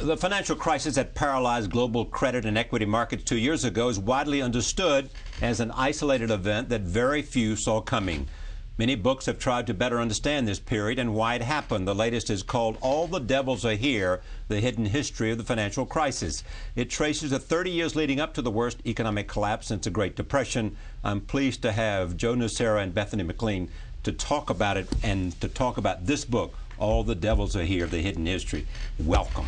The financial crisis that paralyzed global credit and equity markets 2 years ago is widely understood as an isolated event that very few saw coming. Many books have tried to better understand this period and why it happened. The latest is called All the Devils Are Here, The Hidden History of the Financial Crisis. It traces the 30 years leading up to the worst economic collapse since the Great Depression. I'm pleased to have Joe Nocera and Bethany McLean to talk about it and to talk about this book, All the Devils Are Here, The Hidden History. Welcome.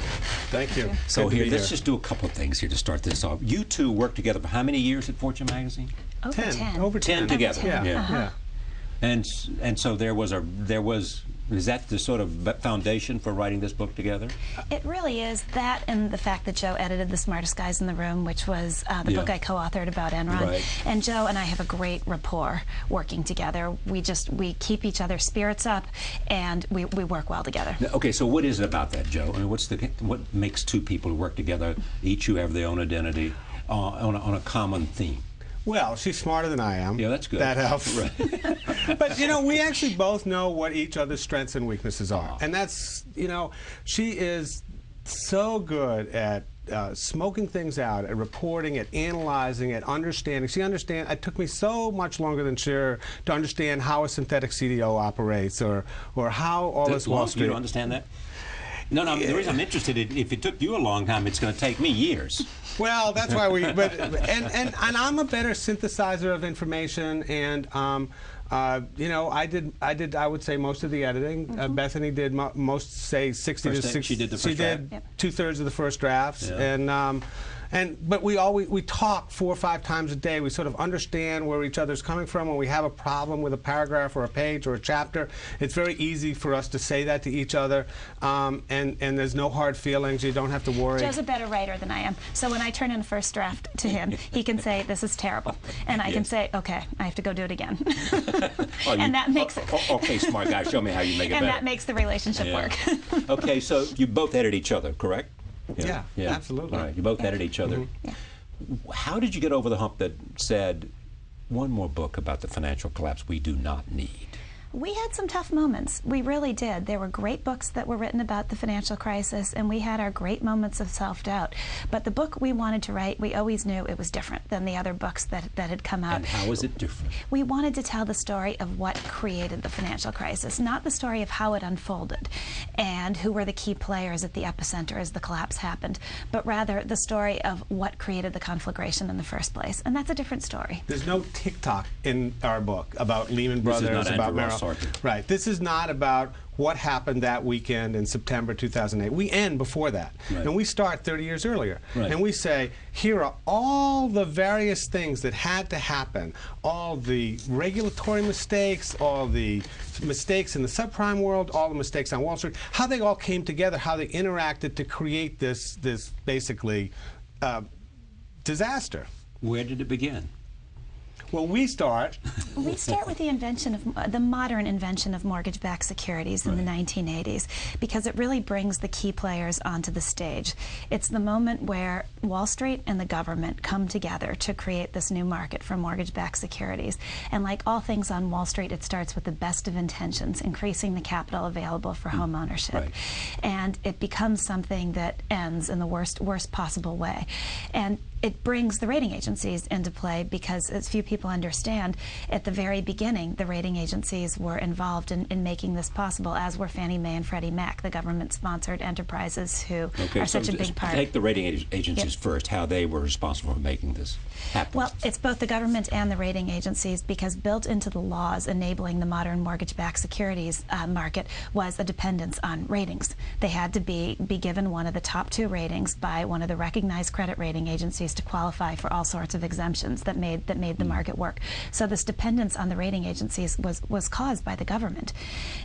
Thank you. So here, let's just do a couple of things here to start this off. You two worked together for how many years at Fortune Magazine? Over 10. Over 10 together. Yeah. And so is that the sort of foundation for writing this book together? It really is that, and the fact that Joe edited The Smartest Guys in the Room, which was the book I co-authored about Enron. Right. And Joe and I have a great rapport working together. We keep each other's spirits up, and we work well together. Okay, so what is it about that, Joe? I mean, what makes two people who work together, each who have their own identity, on a common theme? Well, she's smarter than I am. Yeah, that's good. That helps. Right. But, you know, we actually both know what each other's strengths and weaknesses are. And that's, you know, she is so good at smoking things out, at reporting, at analyzing, at understanding. It took me so much longer than Cher to understand how a synthetic CDO operates or how all this Wall Street... You don't understand that? No, the reason I'm interested, if it took you a long time, it's going to take me years. Well, that's why and I'm a better synthesizer of information, and you know, I would say most of the editing. Bethany did most, say 60 to 60. She did the first draft. She did 2/3 of the first drafts, but we talk 4 or 5 times a day. We sort of understand where each other's coming from. When we have a problem with a paragraph or a page or a chapter, it's very easy for us to say that to each other, and there's no hard feelings. You don't have to worry. Joe's a better writer than I am, so when I turn in a first draft to him, he can say, "This is terrible," and I can say, "Okay, I have to go do it again." And that makes it. Okay, smart guy, show me how you make it better. And that makes the relationship work. Okay, so you both edit each other, correct? Yeah, absolutely. All right, you both edit each other. How did you get over the hump that said, one more book about the financial collapse we do not need? We had some tough moments. We really did. There were great books that were written about the financial crisis, and we had our great moments of self-doubt. But the book we wanted to write, we always knew it was different than the other books that had come out. And how is it different? We wanted to tell the story of what created the financial crisis, not the story of how it unfolded and who were the key players at the epicenter as the collapse happened, but rather the story of what created the conflagration in the first place. And that's a different story. There's no TikTok in our book about Lehman Brothers, about Merrill. Right. This is not about what happened that weekend in September 2008. We end before that. Right. And we start 30 years earlier. Right. And we say, here are all the various things that had to happen, all the regulatory mistakes, all the mistakes in the subprime world, all the mistakes on Wall Street, how they all came together, how they interacted to create this basically disaster. Where did it begin? Well, we start with the invention of the modern invention of mortgage-backed securities in the 1980s, because it really brings the key players onto the stage. It's the moment where Wall Street and the government come together to create this new market for mortgage-backed securities. And like all things on Wall Street, it starts with the best of intentions, increasing the capital available for home ownership. Right. And it becomes something that ends in the worst possible way. And it brings the rating agencies into play, because as few people understand, at the very beginning, the rating agencies were involved in making this possible, as were Fannie Mae and Freddie Mac, the government-sponsored enterprises who are such a big part. Take the rating agencies first, how they were responsible for making this happen. Well, it's both the government and the rating agencies, because built into the laws enabling the modern mortgage-backed securities market was a dependence on ratings. They had to be given one of the top 2 ratings by one of the recognized credit rating agencies to qualify for all sorts of exemptions that made the market work. So this dependence on the rating agencies was caused by the government.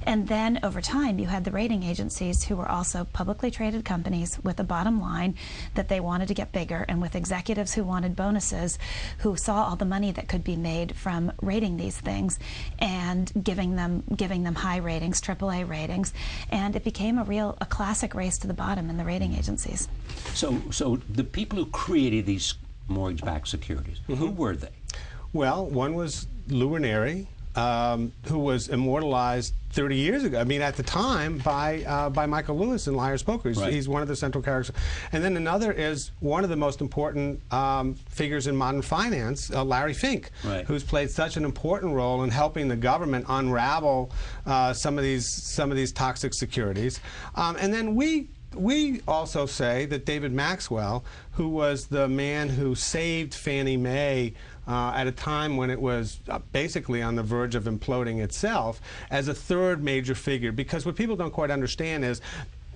And then over time, you had the rating agencies, who were also publicly traded companies with a bottom line that they wanted to get bigger, and with executives who wanted bonuses, who saw all the money that could be made from rating these things and giving them high ratings, AAA ratings, and it became a classic race to the bottom in the rating agencies. So the people who created these mortgage-backed securities, who were they? Well, one was Lou Ranieri, who was immortalized 30 years ago. I mean, at the time, by Michael Lewis in Liar's Poker. He's one of the central characters. And then another is one of the most important figures in modern finance, Larry Fink, who's played such an important role in helping the government unravel some of these toxic securities. And then we also say that David Maxwell, who was the man who saved Fannie Mae at a time when it was basically on the verge of imploding itself, as a third major figure. Because what people don't quite understand is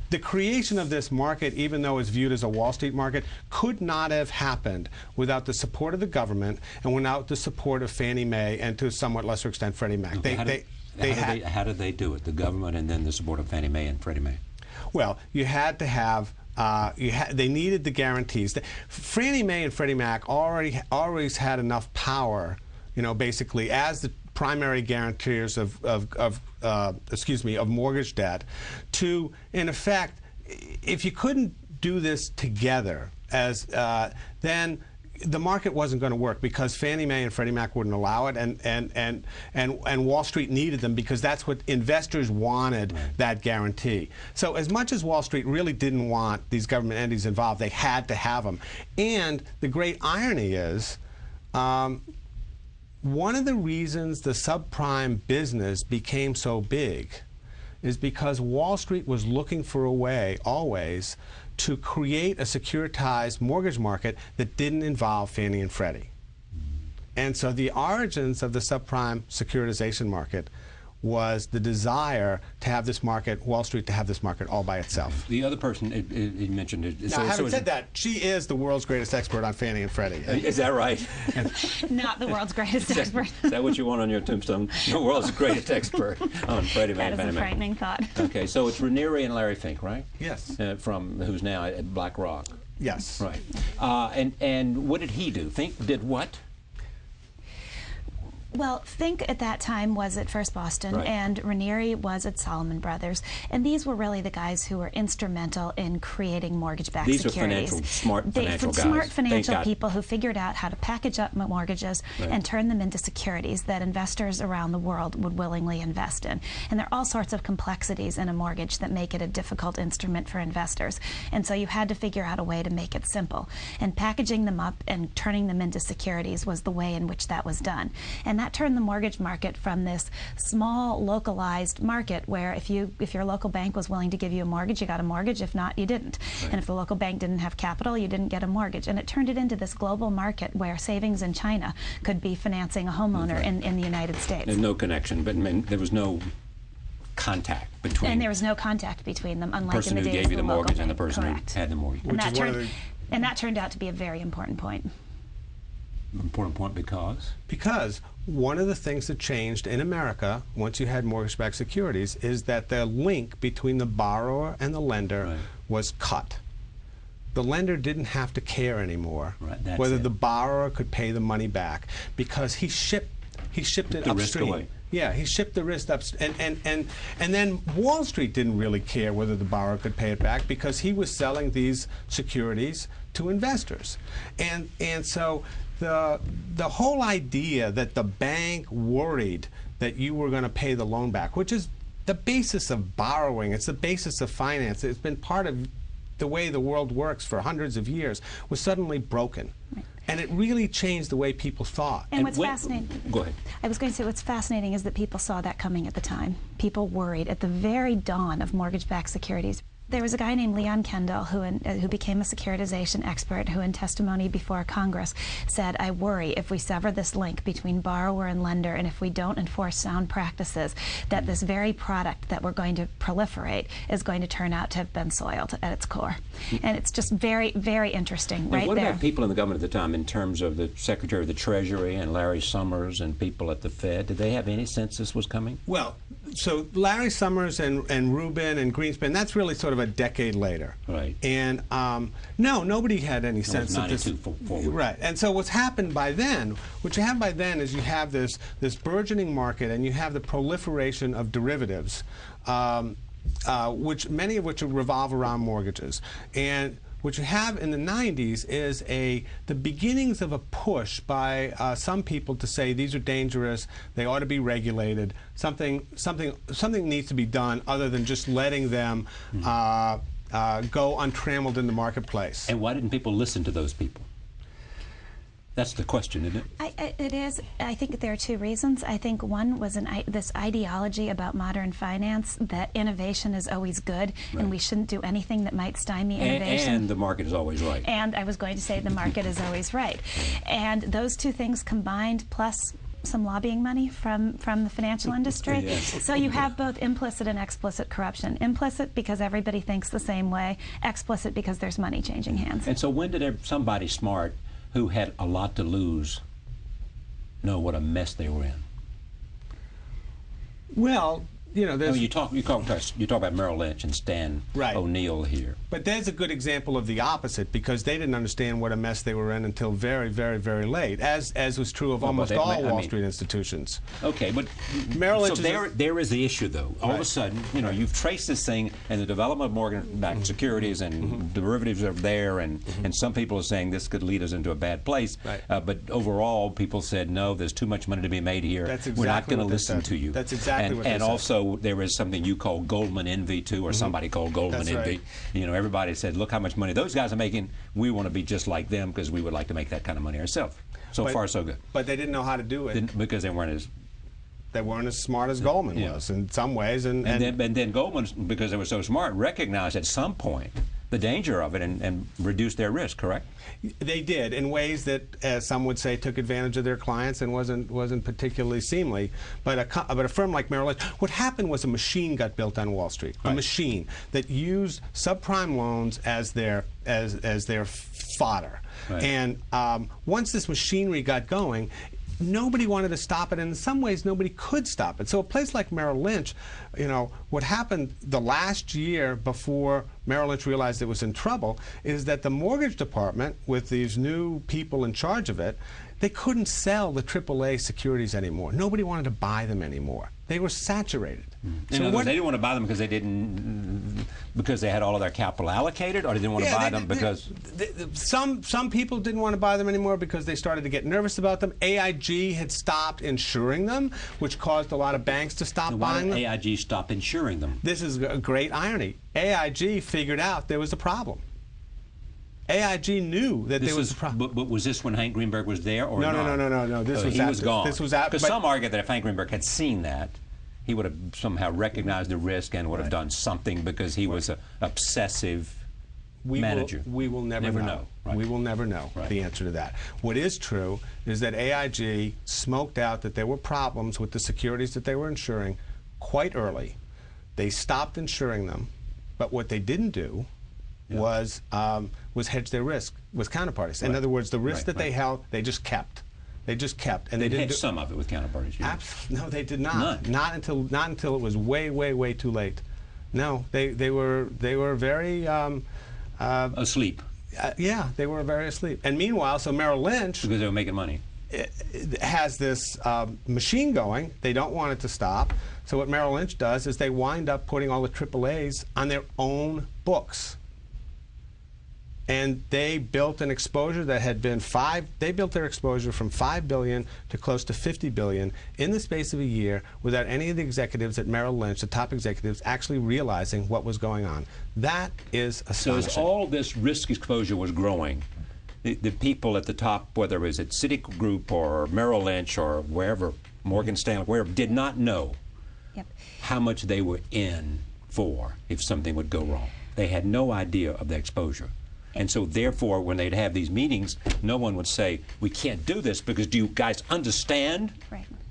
the creation of this market, even though it's viewed as a Wall Street market, could not have happened without the support of the government and without the support of Fannie Mae and, to a somewhat lesser extent, Freddie Mac. Okay, how did they do it, the government and then the support of Fannie Mae and Freddie Mae? Well, you had to have they needed the guarantees. Fannie Mae and Freddie Mac always had enough power, basically as the primary guarantors of mortgage debt, to, in effect, if you couldn't do this together, then the market wasn't going to work, because Fannie Mae and Freddie Mac wouldn't allow it, and Wall Street needed them because that's what investors wanted, that guarantee. So as much as Wall Street really didn't want these government entities involved, they had to have them. And the great irony is, one of the reasons the subprime business became so big is because Wall Street was looking for a way, always, to create a securitized mortgage market that didn't involve Fannie and Freddie. And so the origins of the subprime securitization market was the desire to have this market, Wall Street to have this market all by itself. The other person you mentioned... Now, having said that, she is the world's greatest expert on Fannie and Freddie. Is that right? Not the world's greatest expert. Is that what you want on your tombstone? The world's greatest expert on Freddie Mae and Fannie Mae. That is a frightening thought. Okay, so it's Raniere and Larry Fink, right? Yes. Who's now at BlackRock. Yes. Right. And what did he do? Fink did what? Well, Fink at that time was at First Boston, and Raniere was at Salomon Brothers, and these were really the guys who were instrumental in creating mortgage-backed securities. These are smart financial guys. Smart financial people who figured out how to package up mortgages and turn them into securities that investors around the world would willingly invest in. And there are all sorts of complexities in a mortgage that make it a difficult instrument for investors. And so you had to figure out a way to make it simple. And packaging them up and turning them into securities was the way in which that was done. And that turned the mortgage market from this small, localized market where if your local bank was willing to give you a mortgage, you got a mortgage. If not, you didn't. And if the local bank didn't have capital, you didn't get a mortgage. And it turned it into this global market where savings in China could be financing a homeowner in the United States. There's no connection, but there was no contact between... And there was no contact between them, unlike in the days of the person who gave you the mortgage and the person who had the mortgage. And that turned out to be a very important point. Important point because? Because one of the things that changed in America once you had mortgage-backed securities is that the link between the borrower and the lender was cut. The lender didn't have to care anymore whether the borrower could pay the money back, because he shipped it upstream. Risk away. Yeah, he shipped the risk up, and then Wall Street didn't really care whether the borrower could pay it back, because he was selling these securities to investors, and so the whole idea that the bank worried that you were going to pay the loan back, which is the basis of borrowing, it's the basis of finance, it's been part of the way the world works for hundreds of years, was suddenly broken. And it really changed the way people thought. And what's fascinating... Go ahead. I was going to say what's fascinating is that people saw that coming at the time. People worried at the very dawn of mortgage-backed securities. There was a guy named Leon Kendall who became a securitization expert, who in testimony before Congress said, I worry if we sever this link between borrower and lender, and if we don't enforce sound practices, that this very product that we're going to proliferate is going to turn out to have been soiled at its core. And it's just very, very interesting right there. What about people in the government at the time, in terms of the Secretary of the Treasury and Larry Summers and people at the Fed? Did they have any sense this was coming? Well, so Larry Summers and Rubin and Greenspan, that's really sort of a decade later. Right. And no, nobody had any sense of this. Right. And so what's happened by then, what you have by then is you have this burgeoning market, and you have the proliferation of derivatives, many of which revolve around mortgages. And What you have in the 90s is the beginnings of a push by some people to say these are dangerous, they ought to be regulated, something needs to be done other than just letting them go untrammeled in the marketplace. And why didn't people listen to those people? That's the question, isn't it? It is. I think there are two reasons. I think one was this ideology about modern finance that innovation is always good, and we shouldn't do anything that might stymie innovation. And the market is always right. And I was going to say the market is always right. And those two things combined, plus some lobbying money from the financial industry. Yes. So you have both implicit and explicit corruption. Implicit because everybody thinks the same way. Explicit because there's money changing hands. And so when did somebody smart who had a lot to lose know what a mess they were in? Well, you know, there's... I mean, you talk about Merrill Lynch and Stan O'Neill here. But there's a good example of the opposite, because they didn't understand what a mess they were in until very, very, very late, as was true of almost all Wall Street institutions. Okay, but Merrill Lynch there is the issue, though. All of a sudden, you know, you've traced this thing, and the development of mortgage-backed securities and derivatives are there, and some people are saying this could lead us into a bad place. But overall, people said, no, there's too much money to be made here. That's exactly We're not going to listen to you. That's exactly what they said. And also, there is something you call Goldman envy, too, or somebody called Goldman envy. You know, everybody said, look how much money those guys are making. We want to be just like them because we would like to make that kind of money ourselves. So far, so good. But they didn't know how to do it. Because they weren't as smart as Goldman was in some ways. And then Goldman, because they were so smart, recognized at some point the danger of it and reduced their risk, correct? They did, in ways that, as some would say, took advantage of their clients and wasn't particularly seemly. But a firm like Merrill Lynch, what happened was a machine got built on Wall Street, a machine that used subprime loans as their fodder. And once this machinery got going, nobody wanted to stop it, and in some ways nobody could stop it. So a place like Merrill Lynch, you know, what happened the last year before Merrill Lynch realized it was in trouble is that the mortgage department, with these new people in charge of it, they couldn't sell the AAA securities anymore. Nobody wanted to buy them anymore. They were saturated. So they didn't want to buy them because they had all of their capital allocated, or they didn't want to buy them because some people didn't want to buy them anymore because they started to get nervous about them. AIG had stopped insuring them, which caused a lot of banks to stop buying them. Why did AIG stop insuring them? This is a great irony. AIG figured out there was a problem. AIG knew that there was a problem. But was this when Hank Greenberg was there, or not? No. This was he was gone. This was out. Because some argue that if Hank Greenberg had seen that, he would have somehow recognized the risk and would have done something, because he was an obsessive manager. We will never know. We will never know the answer to that. What is true is that AIG smoked out that there were problems with the securities that they were insuring quite early. They stopped insuring them, but what they didn't do was hedge their risk with counterparties. In other words, the risk that they held, they just kept. They just kept, and they didn't hedged some of it with counterparties. No, they did not. None. Not until it was way, way, way too late. No, they were very asleep. Yeah, they were very asleep. And meanwhile, so Merrill Lynch, because they were making money, has this machine going. They don't want it to stop. So what Merrill Lynch does is they wind up putting all the AAAs on their own books. And they built an exposure that had been they built their exposure from $5 billion to close to $50 billion in the space of a year, without any of the executives at Merrill Lynch, the top executives, actually realizing what was going on. That is astonishing. So as all this risk exposure was growing, the people at the top, whether it was at Citigroup or Merrill Lynch or wherever, Morgan Stanley, wherever, did not know how much they were in for if something would go wrong. They had no idea of the exposure. And so, therefore, when they'd have these meetings, no one would say, we can't do this because do you guys understand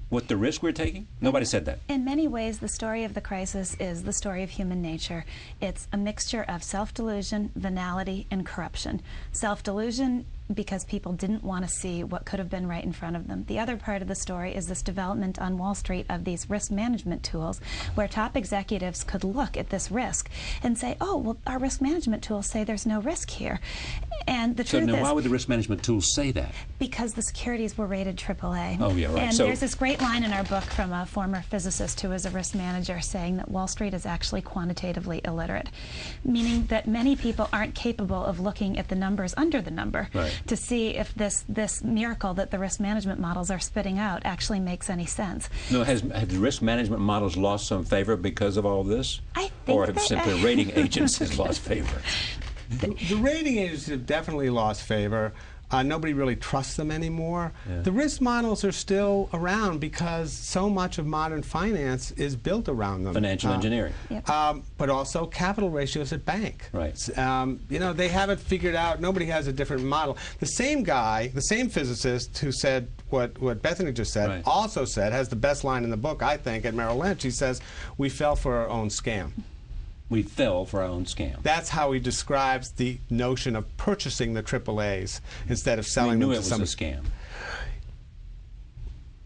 what the risk we're taking? Nobody said that. In many ways, the story of the crisis is the story of human nature. It's a mixture of self-delusion, venality, and corruption. Self-delusion because people didn't want to see what could have been right in front of them. The other part of the story is this development on Wall Street of these risk management tools where top executives could look at this risk and say, oh, well, our risk management tools say there's no risk here. And the truth is... So why would the risk management tools say that? Because the securities were rated AAA. Oh, yeah, right. And there's this great line in our book from a former physicist who was a risk manager saying that Wall Street is actually quantitatively illiterate, meaning that many people aren't capable of looking at the numbers under the number to see if this miracle that the risk management models are spitting out actually makes any sense. No, have the risk management models lost some favor because of all this? I think or have simply rating agencies lost favor? The rating agencies have definitely lost favor. Nobody really trusts them anymore. Yeah. The risk models are still around because so much of modern finance is built around them. Financial engineering. Yep. But also capital ratios at bank. Right. You know, they haven't figured out, nobody has a different model. The same guy, the same physicist who said what Bethany just said, also said, has the best line in the book, I think, at Merrill Lynch. He says, we fell for our own scam. We fell for our own scam. That's how he describes the notion of purchasing the AAAs instead of selling them to some... We knew it was a scam.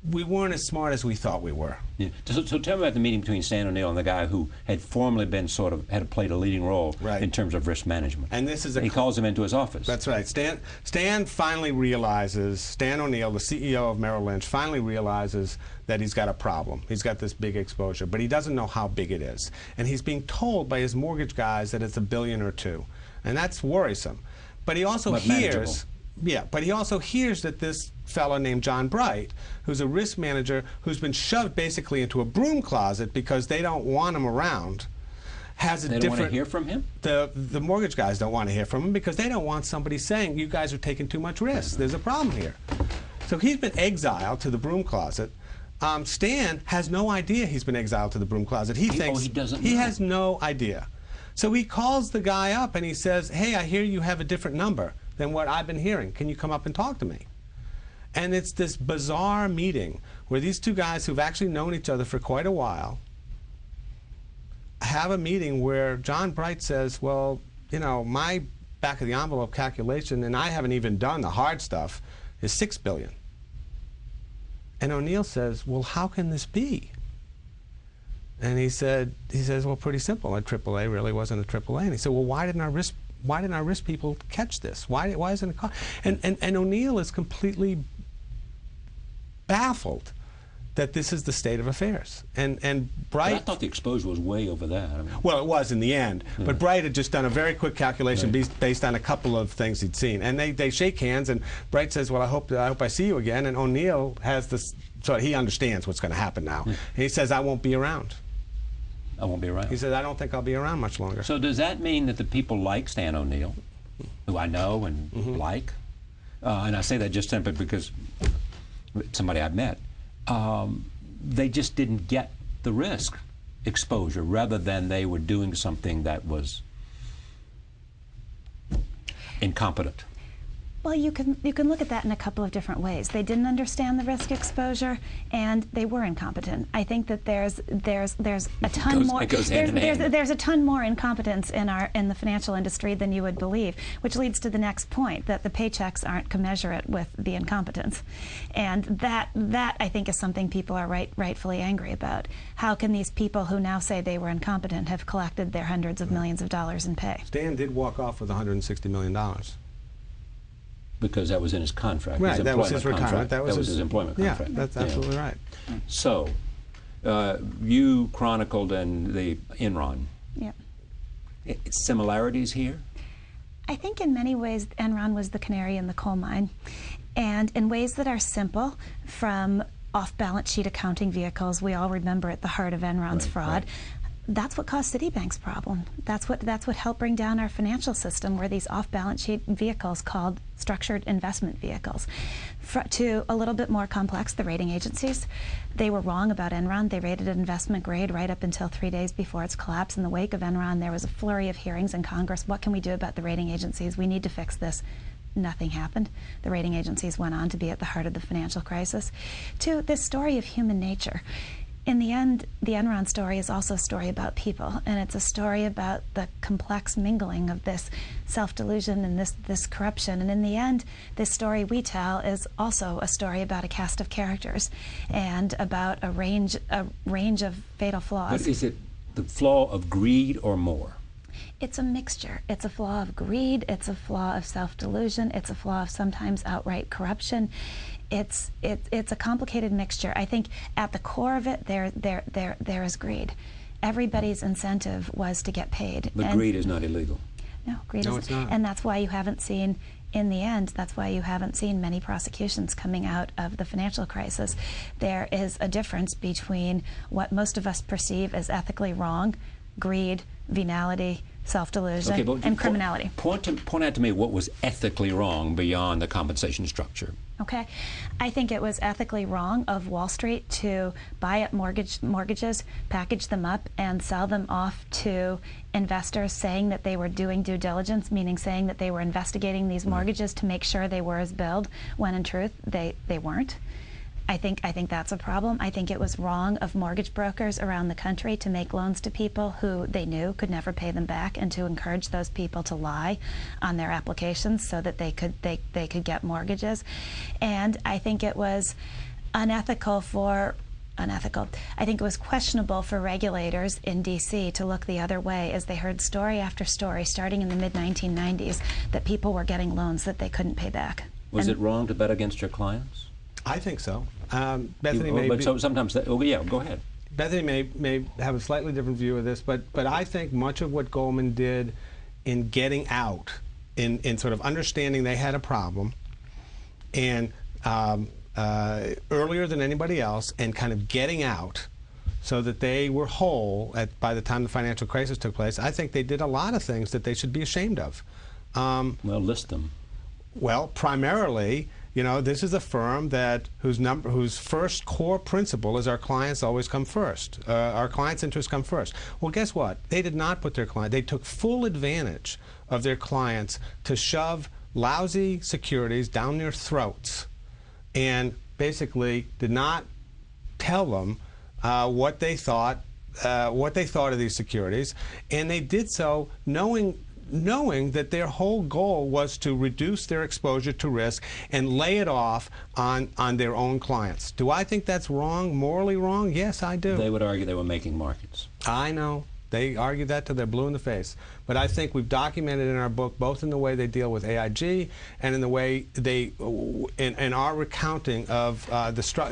We weren't as smart as we thought we were. Yeah. So tell me about the meeting between Stan O'Neill and the guy who had formerly been had played a leading role in terms of risk management. And this is he calls him into his office. That's right. Stan finally realizes, Stan O'Neill, the CEO of Merrill Lynch, finally realizes that he's got a problem. He's got this big exposure, but he doesn't know how big it is. And he's being told by his mortgage guys that it's $1 billion or $2 billion. And that's worrisome. But he also hears... Yeah, but he also hears that this fellow named John Bright, who's a risk manager who's been shoved basically into a broom closet because they don't want him around, has a different... They don't want to hear from him? The mortgage guys don't want to hear from him because they don't want somebody saying, you guys are taking too much risk. There's a problem here. So he's been exiled to the broom closet. Stan has no idea he's been exiled to the broom closet. He thinks... he doesn't He know. has no idea. So he calls the guy up and he says, hey, I hear you have a different number than what I've been hearing. Can you come up and talk to me? And it's this bizarre meeting where these two guys who've actually known each other for quite a while have a meeting where John Bright says, well, you know, my back of the envelope calculation, and I haven't even done the hard stuff, is $6 billion. And O'Neill says, well, how can this be? And he says, well, pretty simple. A AAA really wasn't a AAA. And he said, well, why didn't our risk people catch this? Why isn't it caught? And O'Neill is completely baffled that this is the state of affairs. And Bright... But I thought the exposure was way over that. I mean, well, it was in the end. But Bright had just done a very quick calculation based on a couple of things he'd seen. And they shake hands, and Bright says, well, I hope I see you again. And O'Neill has this... So he understands what's going to happen now. And he says, I won't be around. I won't be around. He said, I don't think I'll be around much longer. So does that mean that the people like Stan O'Neill, who I know and like, and I say that just simply because somebody I've met, they just didn't get the risk exposure rather than they were doing something that was incompetent? Well, you can look at that in a couple of different ways. They didn't understand the risk exposure, and they were incompetent. I think that there's a ton more. There's a ton more incompetence in the financial industry than you would believe, which leads to the next point, that the paychecks aren't commensurate with the incompetence, and that I think is something people are rightfully angry about. How can these people who now say they were incompetent have collected their hundreds of millions of dollars in pay? Stan did walk off with $160 million. Because that was in his contract. Right, his that was his retirement. Contract. That was his employment contract. Yeah, that's absolutely right. So, you chronicled in the Enron. Yeah. Similarities here? I think in many ways Enron was the canary in the coal mine, and in ways that are simple, from off-balance sheet accounting vehicles. We all remember at the heart of Enron's fraud. Right. That's what caused Citibank's problem. That's what helped bring down our financial system, were these off-balance sheet vehicles called structured investment vehicles. To a little bit more complex, the rating agencies. They were wrong about Enron. They rated it investment grade right up until 3 days before its collapse. In the wake of Enron, there was a flurry of hearings in Congress. What can we do about the rating agencies? We need to fix this. Nothing happened. The rating agencies went on to be at the heart of the financial crisis. To this story of human nature. In the end, the Enron story is also a story about people, and it's a story about the complex mingling of this self-delusion and this corruption. And in the end, this story we tell is also a story about a cast of characters and about a range of fatal flaws. But is it the flaw of greed or more? It's a mixture. It's a flaw of greed, it's a flaw of self-delusion, it's a flaw of sometimes outright corruption. It's a complicated mixture. I think at the core of it, there is greed. Everybody's incentive was to get paid. But greed is not illegal. No, greed is, it's not. And that's why you haven't seen, in the end, that's why you haven't seen many prosecutions coming out of the financial crisis. There is a difference between what most of us perceive as ethically wrong, greed, venality, self-delusion, and criminality. Point out to me what was ethically wrong beyond the compensation structure. Okay, I think it was ethically wrong of Wall Street to buy up mortgages, package them up, and sell them off to investors, saying that they were doing due diligence, meaning saying that they were investigating these mortgages to make sure they were as billed, when in truth they weren't. I think that's a problem. I think it was wrong of mortgage brokers around the country to make loans to people who they knew could never pay them back, and to encourage those people to lie on their applications so that they could get mortgages. And I think it was unethical. I think it was questionable for regulators in D.C. to look the other way as they heard story after story, starting in the mid-1990s, that people were getting loans that they couldn't pay back. Was it wrong to bet against your clients? I think so. Bethany may but sometimes yeah, go ahead. Bethany may have a slightly different view of this, but I think much of what Goldman did in getting out, in sort of understanding they had a problem, and earlier than anybody else, and kind of getting out so that they were whole by the time the financial crisis took place, I think they did a lot of things that they should be ashamed of. Well, list them. Well, primarily, you know, this is a firm whose first core principle is our clients always come first. Our clients' interests come first. Well, guess what? They did not put their client. They took full advantage of their clients to shove lousy securities down their throats, and basically did not tell them what they thought of these securities, and they did so knowing that their whole goal was to reduce their exposure to risk and lay it off on their own clients. Do I think that's wrong, morally wrong? Yes, I do. They would argue they were making markets. I know. They argue that till they're blue in the face. But I think we've documented in our book, both in the way they deal with AIG and in the way they, in our recounting of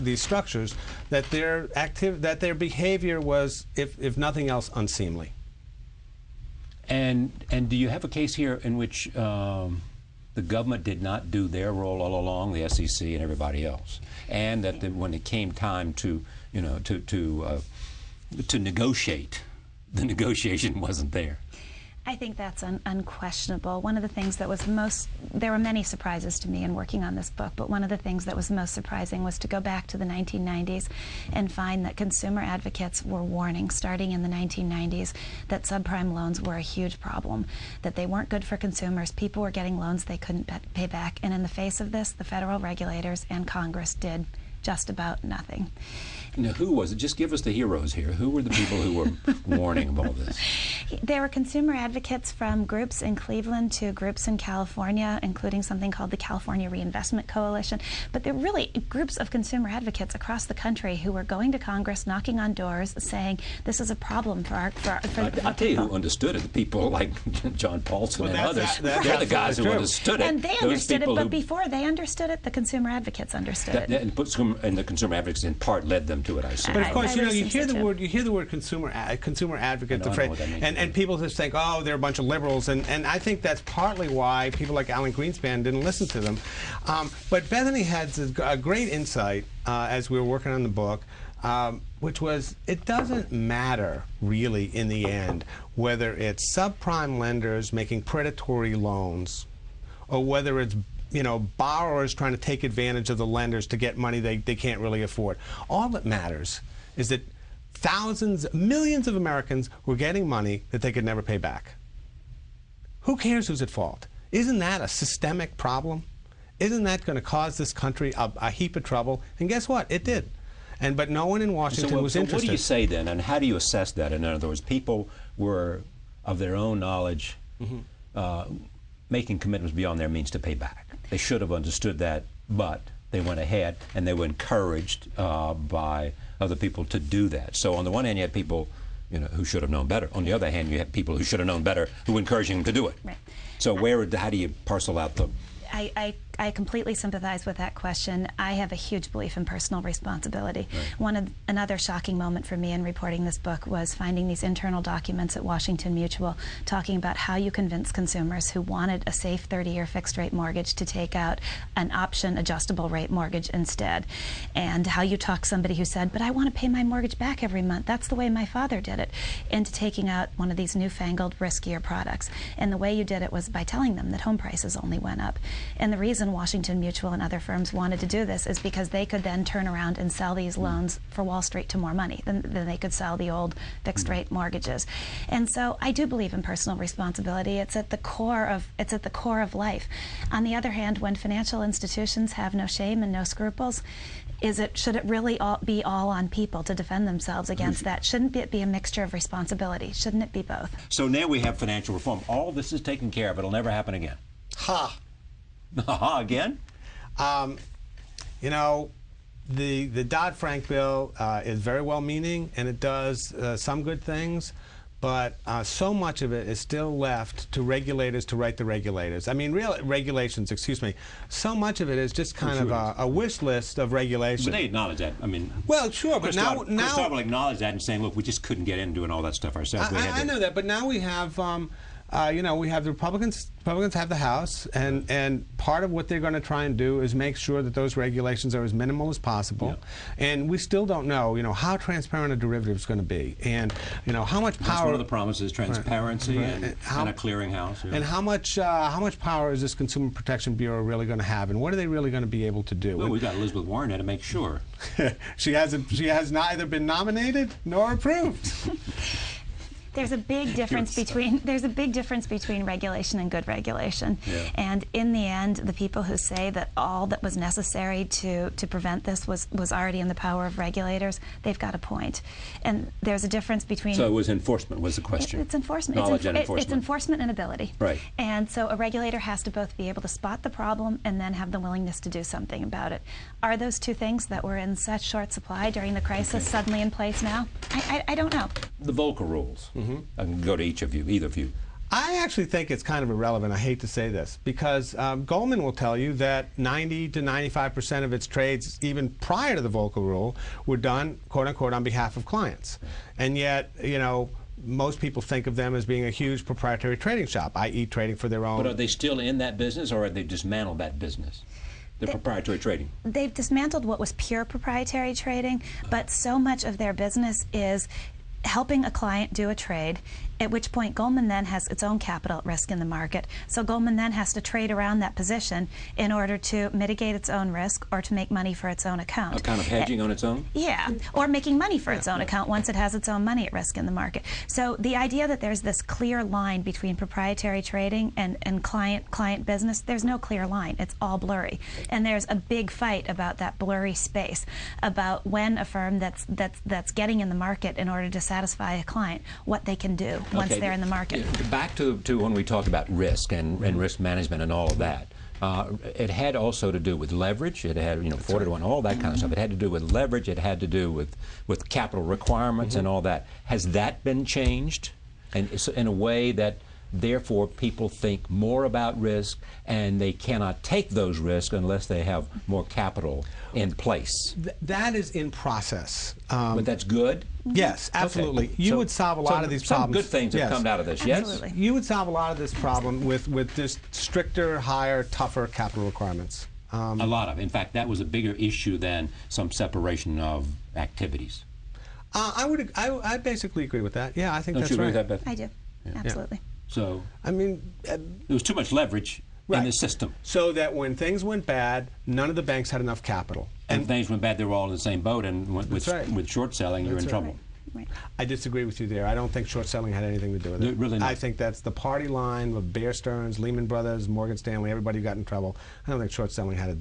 these structures, that their behavior was, if nothing else, unseemly. And do you have a case here in which the government did not do their role all along, the SEC and everybody else, and that when it came time to negotiate, the negotiation wasn't there? I think that's unquestionable. One of the things that was there were many surprises to me in working on this book, but one of the things that was most surprising was to go back to the 1990s and find that consumer advocates were warning, starting in the 1990s, that subprime loans were a huge problem, that they weren't good for consumers. People were getting loans they couldn't pay back, and in the face of this, the federal regulators and Congress did just about nothing. Now, who was it? Just give us the heroes here. Who were the people who were warning of all this? There were consumer advocates from groups in Cleveland to groups in California, including something called the California Reinvestment Coalition. But there were really groups of consumer advocates across the country who were going to Congress, knocking on doors, saying this is a problem for our I'll tell you who understood it. The people like John Paulson and others. They're the guys who understood it. And they understood it, but before they understood it, the consumer advocates understood it. And the consumer advocates in part led them to it, I assume. But of course, you hear the word consumer advocate, and people just think, oh, they're a bunch of liberals, and I think that's partly why people like Alan Greenspan didn't listen to them. But Bethany had a great insight as we were working on the book, which was it doesn't matter really in the end whether it's subprime lenders making predatory loans or whether it's borrowers trying to take advantage of the lenders to get money they can't really afford. All that matters is that millions of Americans were getting money that they could never pay back. Who cares who's at fault? Isn't that a systemic problem? Isn't that going to cause this country a heap of trouble? And guess what? It did. But no one in Washington was interested. What do you say then, and how do you assess that? In other words, people were, of their own knowledge, making commitments beyond their means to pay back. They should have understood that, but they went ahead and they were encouraged by other people to do that. So on the one hand, you had people, who should have known better. On the other hand, you had people who should have known better who were encouraging them to do it. Right. So how do you parcel out the... I completely sympathize with that question. I have a huge belief in personal responsibility. Right. Another shocking moment for me in reporting this book was finding these internal documents at Washington Mutual talking about how you convince consumers who wanted a safe 30-year fixed-rate mortgage to take out an option adjustable rate mortgage instead, and how you talk somebody who said, but I want to pay my mortgage back every month. That's the way my father did it, into taking out one of these newfangled, riskier products. And the way you did it was by telling them that home prices only went up. And the reason Washington Mutual and other firms wanted to do this is because they could then turn around and sell these loans for Wall Street to more money than they could sell the old fixed rate mortgages. And so I do believe in personal responsibility. It's at the core of life. On the other hand, when financial institutions have no shame and no scruples, should it really be all on people to defend themselves against that? Shouldn't it be a mixture of responsibility? Shouldn't it be both? So now we have financial reform. All this is taken care of. It'll never happen again. Ha! Again? The Dodd-Frank bill is very well-meaning, and it does some good things, but so much of it is still left to regulators to write the regulators. I mean, real regulations, excuse me. So much of it is just kind of a wish list of regulations. But they acknowledge that. I mean, well, sure, but now Christophe will acknowledge that and saying, look, we just couldn't get in doing all that stuff ourselves. I know that, but now we have. We have the Republicans have the House, and part of what they're going to try and do is make sure that those regulations are as minimal as possible. Yeah. And we still don't know, how transparent a derivative is going to be, and how much power. That's one of the promises: transparency and a clearinghouse. Yeah. And how much power is this Consumer Protection Bureau really going to have, and what are they really going to be able to do? Well, we've got Elizabeth Warren here to make sure. She has neither been nominated nor approved. There's a big difference between regulation and good regulation. Yeah. And in the end, the people who say that all that was necessary to prevent this was already in the power of regulators, they've got a point. And there's a difference between... So it was enforcement was the question. It's enforcement. Knowledge and enforcement. It's enforcement and ability. Right. And so a regulator has to both be able to spot the problem and then have the willingness to do something about it. Are those two things that were in such short supply during the crisis suddenly in place now? I don't know. The Volcker rules. I can go to either of you. I actually think it's kind of irrelevant. I hate to say this, because Goldman will tell you that 90 to 95% of its trades, even prior to the Volcker rule, were done, quote unquote, on behalf of clients. And yet, most people think of them as being a huge proprietary trading shop, i.e. trading for their own. But are they still in that business, or have they dismantled that business? The proprietary trading. They've dismantled what was pure proprietary trading, but so much of their business is helping a client do a trade, at which point Goldman then has its own capital at risk in the market. So Goldman then has to trade around that position in order to mitigate its own risk or to make money for its own account. A kind of hedging on its own? Yeah, or making money for its own account once it has its own money at risk in the market. So the idea that there's this clear line between proprietary trading and client business, there's no clear line. It's all blurry. And there's a big fight about that blurry space, about when a firm that's getting in the market in order to satisfy a client, what they can do once they're in the market. Back to when we talked about risk and risk management and all of that. It had also to do with leverage. It had, 40 to 1, all that kind of stuff. It had to do with leverage. It had to do with capital requirements and all that. Has that been changed in a way that therefore people think more about risk and they cannot take those risks unless they have more capital in place? That is in process. But that's good? Yes, absolutely. Okay. You would solve a lot of these problems. Some good things have come out of this, yes? Absolutely. You would solve a lot of this problem with just stricter, higher, tougher capital requirements. A lot of. In fact, that was a bigger issue than some separation of activities. I basically agree with that. Yeah, I think that's right. Don't you agree with that, Beth? I do. Yeah. Absolutely. So, I mean, there was too much leverage in the system. So that when things went bad, none of the banks had enough capital. And when things went bad, they were all in the same boat, and with short selling, you're in trouble. Right. I disagree with you there. I don't think short selling had anything to do with it. Really not. I think that's the party line of Bear Stearns, Lehman Brothers, Morgan Stanley, everybody got in trouble. I don't think short selling had a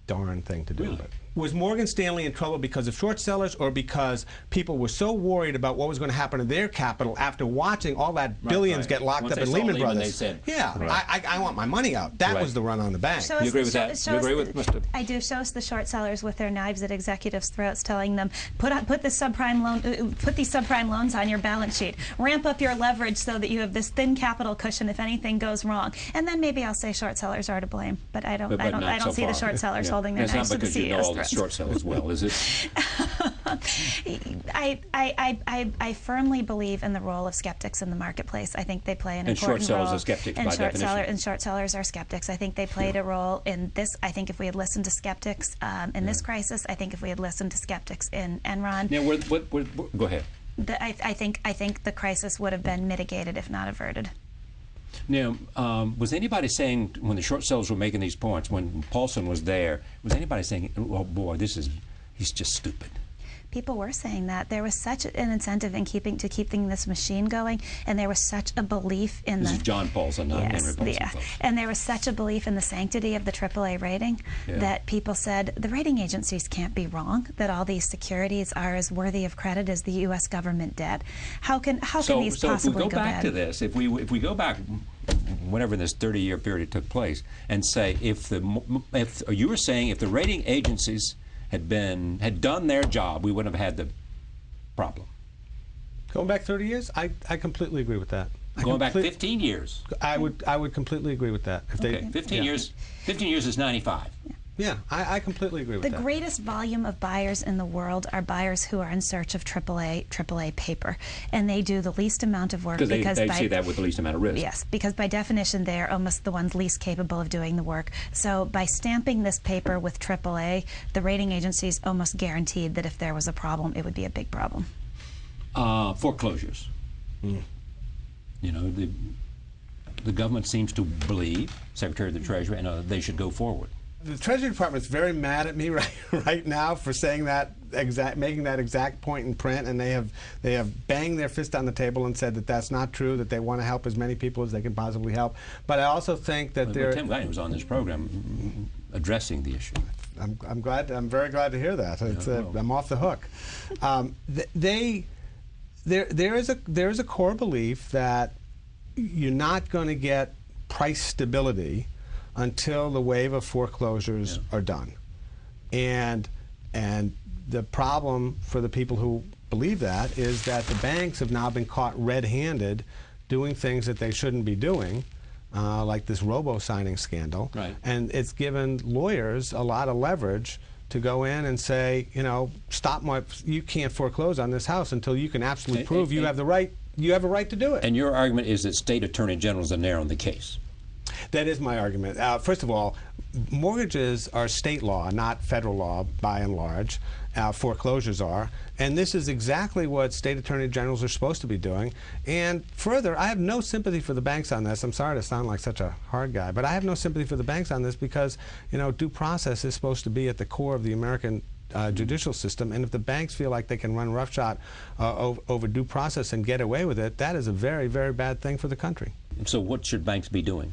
darn thing to do with it. was Morgan Stanley in trouble because of short sellers or because people were so worried about what was going to happen to their capital after watching all that billions get locked Once up in Lehman Brothers? They said, yeah, I want my money out. That was the run on the bank. You agree with that? You agree with Mr. I do. Shows the short sellers with their knives at executives' throats, telling them, put these subprime loans on your balance sheet. Ramp up your leverage so that you have this thin capital cushion if anything goes wrong. And then maybe I'll say short sellers are to blame. But I don't see the short sellers holding their knives to the CEO's throats. Short sellers well, is it? I firmly believe in the role of skeptics in the marketplace. I think they play an important role. And short sellers are skeptics by definition. And short sellers are skeptics. I think they played a role in this. I think if we had listened to skeptics in this crisis, I think if we had listened to skeptics in Enron. Now, go ahead. I think the crisis would have been mitigated, if not averted. Now, was anybody saying, when the short sellers were making these points, when Paulson was there, was anybody saying, oh boy, he's just stupid? People were saying that. There was such an incentive in keeping this machine going, and there was such a belief in This is John Paulson, not Henry Paulson. Yeah. And there was such a belief in the sanctity of the AAA rating that people said the rating agencies can't be wrong, that all these securities are as worthy of credit as the U.S. government debt. How can these possibly go bad? So if we go back to this, if we go back whenever this 30-year period took place, and say if you were saying if the rating agencies had done their job, we wouldn't have had the problem. Going back 30 years, I completely agree with that. Going back 15 years, I would completely agree with that. If okay, 15 years. 15 years is 95. Yeah, I completely agree with that. The greatest volume of buyers in the world are buyers who are in search of AAA paper, and they do the least amount of work because they see that with the least amount of risk. Yes, because by definition they are almost the ones least capable of doing the work. So by stamping this paper with AAA, the rating agencies almost guaranteed that if there was a problem, it would be a big problem. Foreclosures. You know, the government seems to believe, Secretary of the Treasury, they should go forward. The Treasury Department's very mad at me right now for saying that making that exact point in print, and they have banged their fist on the table and said that that's not true, that they want to help as many people as they can possibly help. But I also think that Tim Glenn was on this program addressing the issue. I'm very glad to hear that. I'm off the hook. There is a core belief that you're not going to get price stability until the wave of foreclosures are done. And the problem for the people who believe that is that the banks have now been caught red-handed doing things that they shouldn't be doing, like this robo-signing scandal. Right. And it's given lawyers a lot of leverage to go in and say, you can't foreclose on this house until you can absolutely prove you have a right to do it. And your argument is that state attorney generals are narrowing the case. That is my argument. First of all, mortgages are state law, not federal law, by and large. Foreclosures are. And this is exactly what state attorney generals are supposed to be doing. And further, I have no sympathy for the banks on this. I'm sorry to sound like such a hard guy, but I have no sympathy for the banks on this because, due process is supposed to be at the core of the American judicial system, and if the banks feel like they can run roughshod over due process and get away with it, that is a very, very bad thing for the country. So what should banks be doing?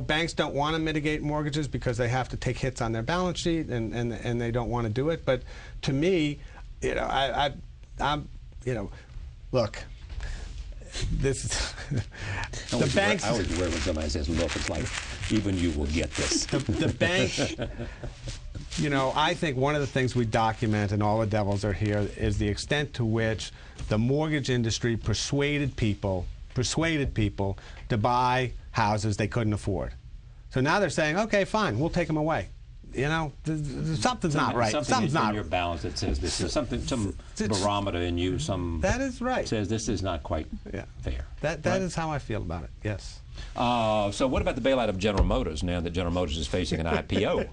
Banks don't want to mitigate mortgages because they have to take hits on their balance sheet, and they don't want to do it. But to me, I'm look, this is the banks. I always worry when somebody says, "Look," it's like even you will get this. The bank. I think one of the things we document, and all the devils are here, is the extent to which the mortgage industry persuaded people to buy houses they couldn't afford. So now they're saying, okay, fine, we'll take them away. Something's not right. Something's not in your balance that says this is some barometer in you. That is right. Says this is not quite fair. That is how I feel about it. Yes. So what about the bailout of General Motors now that General Motors is facing an IPO?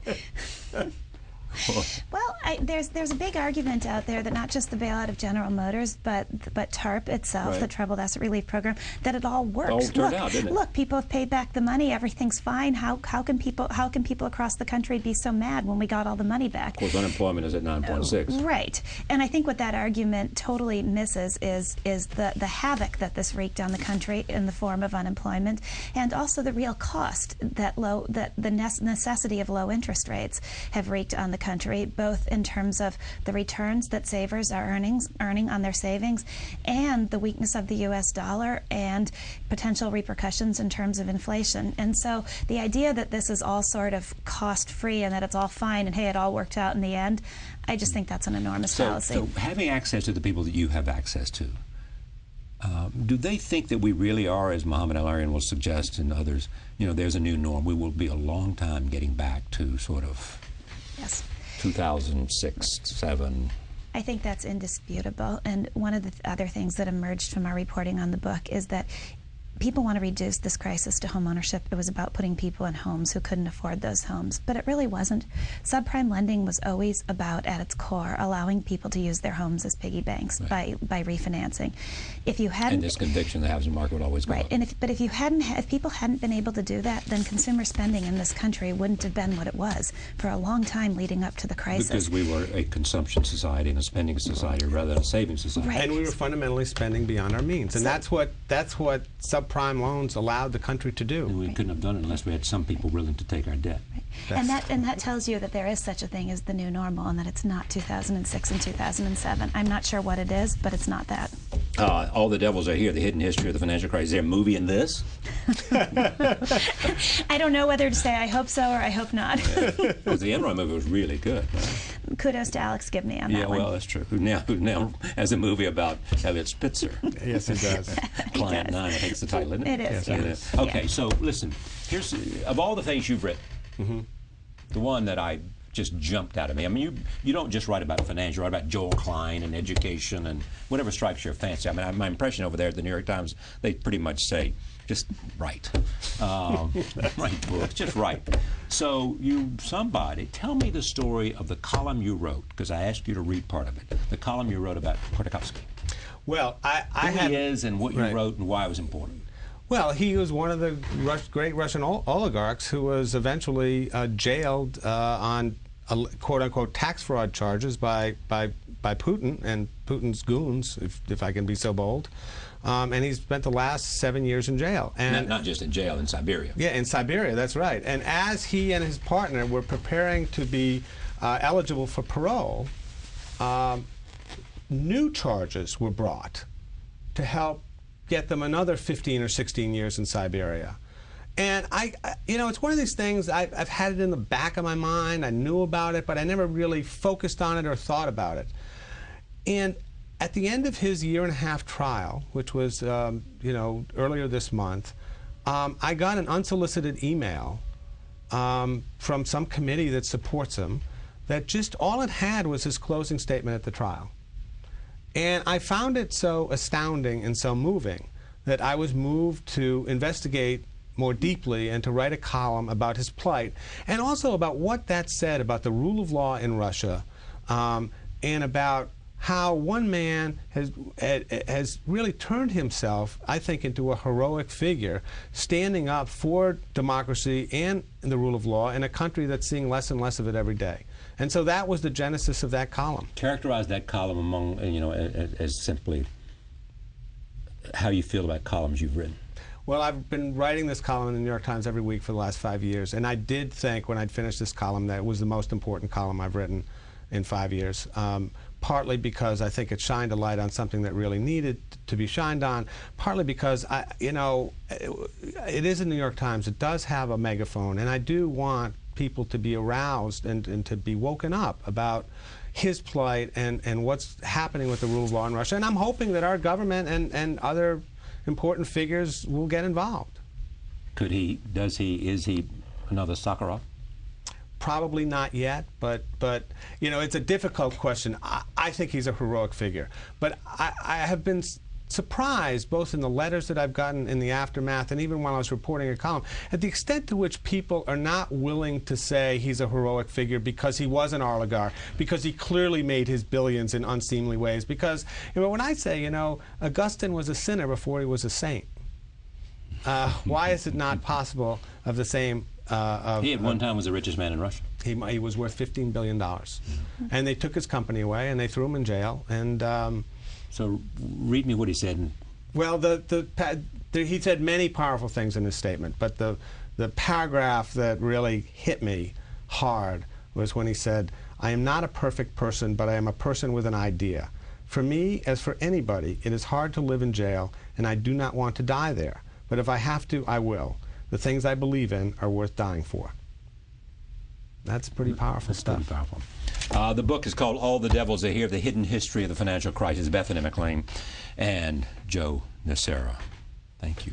Well, there's a big argument out there that not just the bailout of General Motors, but TARP itself, the Troubled Asset Relief Program, that it all works. It all turned out, didn't it? Look, people have paid back the money. Everything's fine. How can people across the country be so mad when we got all the money back? Of course, unemployment is at 9.6. Right, and I think what that argument totally misses is the havoc that this wreaked on the country in the form of unemployment, and also the real cost that the necessity of low interest rates have wreaked on the country, both in terms of the returns that savers are earning on their savings, and the weakness of the U.S. dollar and potential repercussions in terms of inflation. And so the idea that this is all sort of cost-free and that it's all fine and, hey, it all worked out in the end, I just think that's an enormous fallacy. So having access to the people that you have access to, do they think that we really are, as Muhammad El-Arian will suggest and others, there's a new norm? We will be a long time getting back to sort of 2006, 2007. I think that's indisputable. And one of the other things that emerged from our reporting on the book is that people want to reduce this crisis to home ownership. It was about putting people in homes who couldn't afford those homes, but it really wasn't. Subprime lending was always about, at its core, allowing people to use their homes as piggy banks by refinancing. If you hadn't, and this conviction, the housing market would always go up. And if people hadn't been able to do that, then consumer spending in this country wouldn't have been what it was for a long time leading up to the crisis. Because we were a consumption society and a spending society rather than a saving society. Right. And we were fundamentally spending beyond our means, and that's what subprime loans allowed the country to do. And we couldn't have done it unless we had some people willing to take our debt. Right. And that tells you that there is such a thing as the new normal, and that it's not 2006 and 2007. I'm not sure what it is, but it's not that. All the Devils Are Here, the hidden history of the financial crisis. Is there a movie in this? I don't know whether to say I hope so or I hope not. Because the Enron movie was really good. Right? Kudos to Alex Gibney on that one. Yeah, well, that's true. Who now has a movie about Elliot Spitzer. Yes, he does. Client 9, I think it's the title, isn't it? It is. Yes, it is. Okay, so listen, here's, of all the things you've written, the one that I just jumped out at me. I mean, you don't just write about finance, you write about Joel Klein and education and whatever strikes your fancy. I mean, my impression over there at the New York Times, they pretty much say, just write. Write books, just write. So tell me the story of the column you wrote, because I asked you to read part of it, the column you wrote about Khodorkovsky. Well, Who he is and what you wrote and why it was important. Well, he was one of the great Russian oligarchs who was eventually jailed on quote-unquote tax fraud charges by Putin and Putin's goons, if I can be so bold. And he spent the last 7 years in jail. And not just in jail, in Siberia. Yeah, in Siberia, that's right. And as he and his partner were preparing to be eligible for parole, new charges were brought to help get them another 15 or 16 years in Siberia. And it's one of these things, I've had it in the back of my mind, I knew about it, but I never really focused on it or thought about it. And at the end of his year-and-a-half trial, which was, earlier this month, I got an unsolicited email from some committee that supports him that just all it had was his closing statement at the trial. And I found it so astounding and so moving that I was moved to investigate more deeply and to write a column about his plight and also about what that said about the rule of law in Russia and about how one man has really turned himself, I think, into a heroic figure, standing up for democracy and the rule of law in a country that's seeing less and less of it every day. And so that was the genesis of that column. Characterize that column among, as simply how you feel about columns you've written. Well, I've been writing this column in the New York Times every week for the last 5 years, and I did think when I'd finished this column that it was the most important column I've written in 5 years. Partly because I think it shined a light on something that really needed to be shined on, partly because, it is the New York Times. It does have a megaphone, and I do want people to be aroused and to be woken up about his plight and what's happening with the rule of law in Russia. And I'm hoping that our government and other important figures will get involved. Is he another Sakharov? Probably not yet, but it's a difficult question. I think he's a heroic figure. But I have been surprised, both in the letters that I've gotten in the aftermath and even while I was reporting a column, at the extent to which people are not willing to say he's a heroic figure because he was an oligarch, because he clearly made his billions in unseemly ways. Because when I say, Augustine was a sinner before he was a saint, why is it not possible of the same... he at one time was the richest man in Russia. He was worth $15 billion. And they took his company away, and they threw him in jail. And so read me what he said. Well, he said many powerful things in his statement, but the paragraph that really hit me hard was when he said, I am not a perfect person, but I am a person with an idea. For me, as for anybody, it is hard to live in jail, and I do not want to die there. But if I have to, I will. The things I believe in are worth dying for. That's pretty powerful stuff. Pretty powerful. The book is called All the Devils Are Here, The Hidden History of the Financial Crisis. Bethany McLean and Joe Nocera. Thank you.